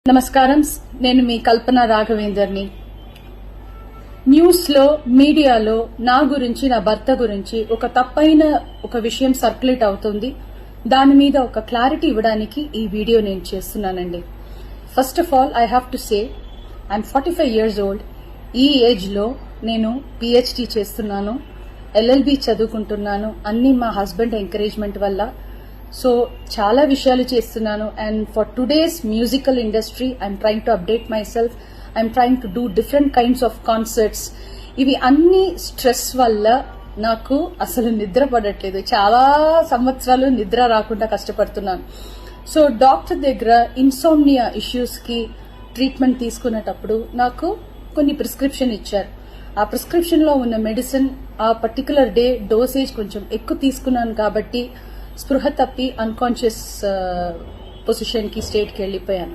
నమస్కారం. నేను మీ కల్పన రాఘవేందర్ని. న్యూస్ లో మీడియాలో నా గురించి, నా భర్త గురించి ఒక తప్పైన ఒక విషయం సర్క్యులేట్ అవుతుంది. దాని మీద ఒక క్లారిటీ ఇవ్వడానికి ఈ వీడియో నేను చేస్తున్నానండి. First of all I have to say I'm 45 years old. ఈ ఏజ్ లో నేను పిహెచ్డి చేస్తున్నాను, ఎల్ఎల్బి చదువుకుంటున్నాను. అన్ని మా హస్బెండ్ ఎంకరేజ్మెంట్ వల్ల. సో చాలా విషయాలు చేస్తున్నాను. And for today's musical industry I'm trying to update my self. I'm trying to do different kinds of concerts. ఇవి అన్ని స్ట్రెస్ వల్ల నాకు అసలు నిద్ర పడట్లేదు. చాలా సంవత్సరాలు నిద్ర రాకుండా కష్టపడుతున్నాను. సో డాక్టర్ దగ్గర ఇన్సోమ్నియా ఇష్యూస్ కి ట్రీట్మెంట్ తీసుకునేటప్పుడు నాకు కొన్ని ప్రిస్క్రిప్షన్ ఇచ్చారు. ఆ ప్రిస్క్రిప్షన్ లో ఉన్న మెడిసిన్ ఆ పర్టికులర్ డే డోసేజ్ కొంచెం ఎక్కువ తీసుకున్నాను కాబట్టి స్పృహ తప్పి అన్కాన్షియస్ పొజిషన్ కి స్టేట్ కి వెళ్లిపోయాను.